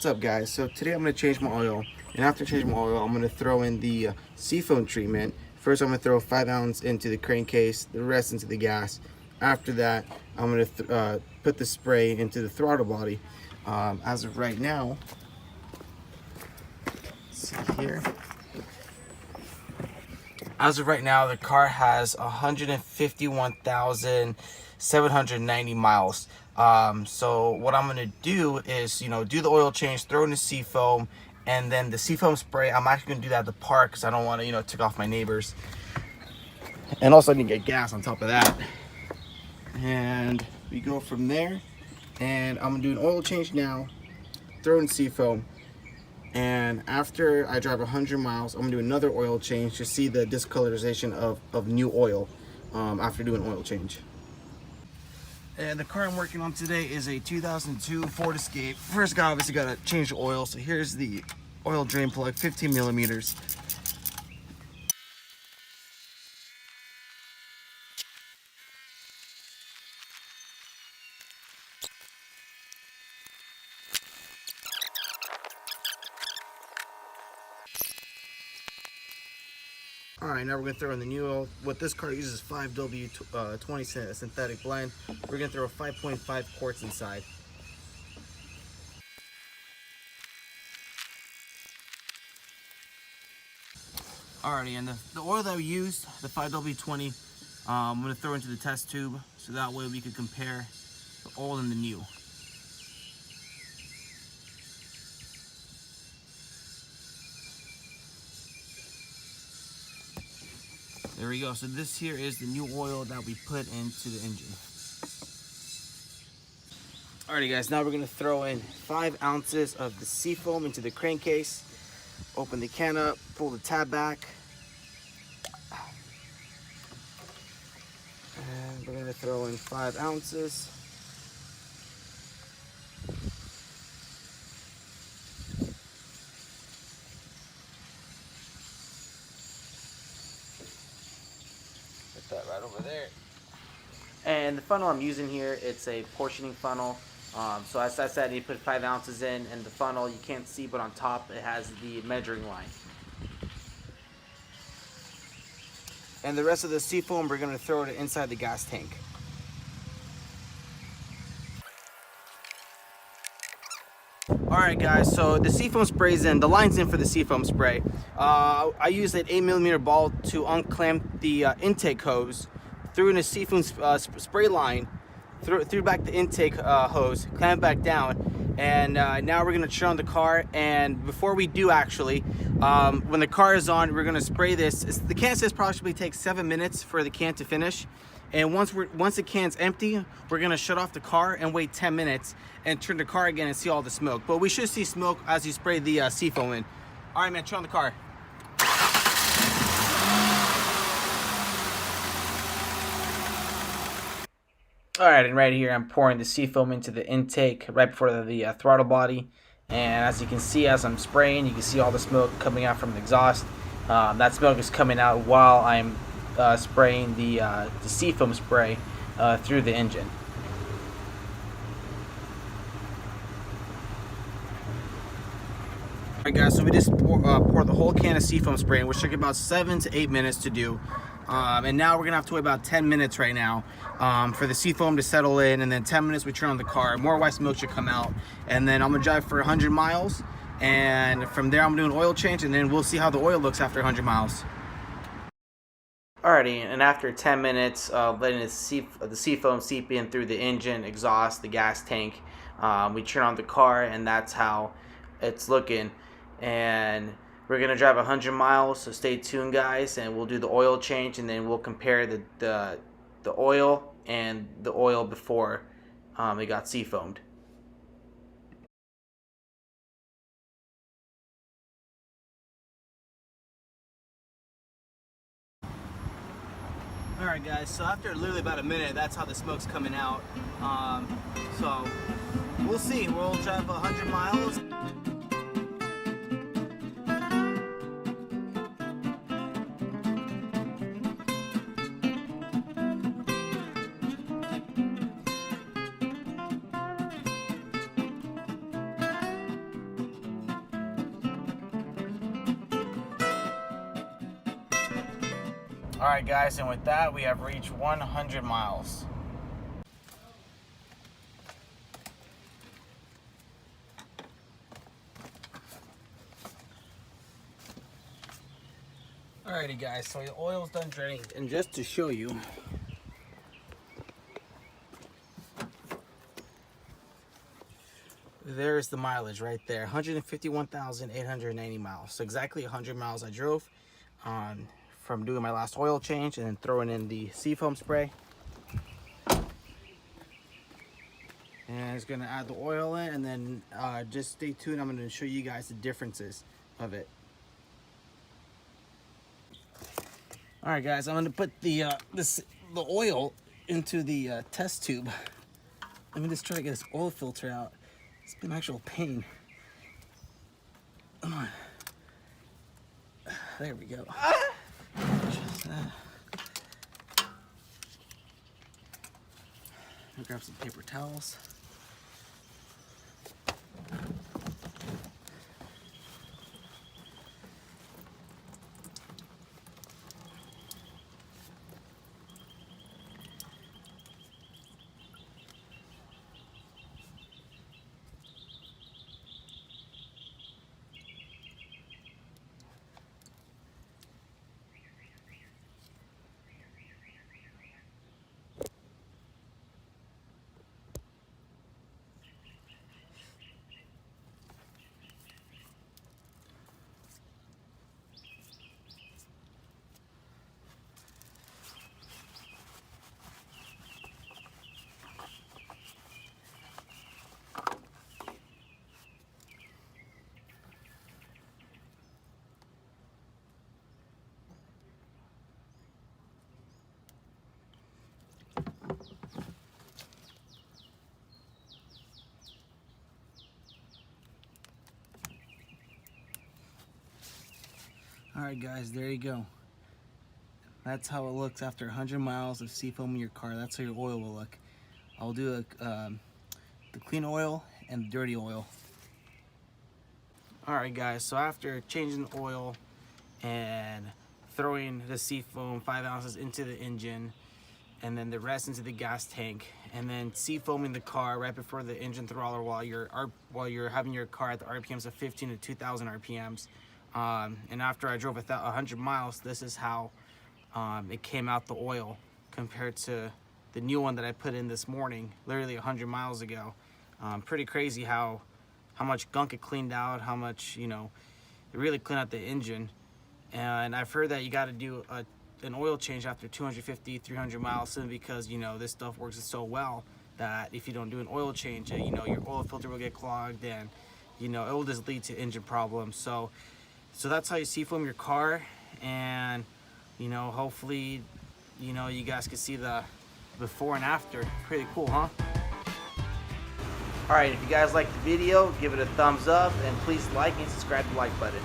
What's up, guys? So today I'm going to change my oil, and after changing my oil I'm going to throw in the Seafoam treatment. First I'm going to throw 5 ounces into the crankcase, the rest into the gas. After that I'm going to put the spray into the throttle body. As of right now, let's see here. As of right now, the car has 151,790 miles. So what I'm gonna do is, do the oil change, throw in the Seafoam, and then the Seafoam spray. I'm actually gonna do that at the park because I don't want to, tick off my neighbors. And also I need to get gas on top of that. And we go from there. And I'm gonna do an oil change now, throw in Seafoam. And after I drive 100 miles, I'm gonna do another oil change to see the discolorization of new oil after doing oil change. And the car I'm working on today is a 2002 Ford Escape. First guy obviously gotta change the oil. So here's the oil drain plug, 15 millimeters. Alright, now we're going to throw in the new oil. What this car uses 5W20 synthetic blend. We're going to throw 5.5 quarts inside. Alrighty, and the oil that we used, the 5W20, I'm going to throw into the test tube so that way we can compare the old and the new. There we go. So this here is the new oil that we put into the engine. Alrighty guys, now we're going to throw in 5 ounces of the Seafoam into the crankcase. Open the can up, pull the tab back. And we're going to throw in 5 ounces. That right over there. And the funnel I'm using here, it's a portioning funnel. So as I said, you put 5 ounces in, and the funnel you can't see, but on top it has the measuring line. And the rest of the Seafoam, we're going to throw it inside the gas tank. Alright guys, so the Seafoam spray's in, the line's in for the Seafoam spray. I used an 8mm ball to unclamp the intake hose, threw in a Seafoam spray line, threw back the intake hose, clamp it back down, and now we're going to turn on the car. And before we do, actually, when the car is on, we're going to spray this. The can says approximately takes 7 minutes for the can to finish. And once the can's empty, we're gonna shut off the car and wait 10 minutes and turn the car again and see all the smoke. But we should see smoke as you spray the Seafoam in. All right, man, turn on the car. All right, and right here, I'm pouring the Seafoam into the intake right before the throttle body. And as you can see, as I'm spraying, you can see all the smoke coming out from the exhaust. That smoke is coming out while I'm spraying the Seafoam spray through the engine. Alright guys, so we just pour the whole can of Seafoam spray, which took about 7 to 8 minutes to do. And now we're gonna have to wait about 10 minutes right now for the Seafoam to settle in, and then 10 minutes we turn on the car. More white smoke should come out, and then I'm gonna drive for 100 miles, and from there I'm doing an oil change, and then we'll see how the oil looks after 100 miles. Alrighty, and after 10 minutes of letting the Seafoam seep in through the engine, exhaust, the gas tank, we turn on the car, and that's how it's looking. And we're going to drive 100 miles, so stay tuned, guys, and we'll do the oil change, and then we'll compare the oil and the oil before it got Seafoamed. Alright guys, so after literally about a minute, that's how the smoke's coming out. So we'll see. We'll drive 100 miles. All right, guys, and with that, we have reached 100 miles. Alrighty, guys, so the oil's done draining, and just to show you, there's the mileage right there, 151,890 miles. So exactly 100 miles I drove from doing my last oil change and then throwing in the Seafoam spray. And it's gonna add the oil in, and then just stay tuned. I'm gonna show you guys the differences of it. All right, guys, I'm gonna put the oil into the test tube. Let me just try to get this oil filter out. It's been an actual pain. Come on. There we go. Just that. I'll grab some paper towels. Alright, guys, there you go. That's how it looks after 100 miles of seafoaming your car. That's how your oil will look. I'll do the clean oil and the dirty oil. Alright, guys, so after changing the oil and throwing the Seafoam 5 ounces into the engine and then the rest into the gas tank, and then seafoaming the car right before the engine throttler while you're having your car at the RPMs of 15 to 2,000 RPMs. And after I drove 100 miles, this is how it came out, the oil, compared to the new one that I put in this morning, literally 100 miles ago. Pretty crazy how much gunk it cleaned out, how much, you know, it really cleaned out the engine. And I've heard that you got to do an oil change after 250, 300 miles, simply because, you know, this stuff works so well that if you don't do an oil change, you know, your oil filter will get clogged, and, you know, it will just lead to engine problems. So that's how you seafoam your car, and, you know, hopefully, you know, you guys can see the before and after. Pretty cool, huh? Alright, if you guys liked the video, give it a thumbs up, and please like and subscribe to the like button.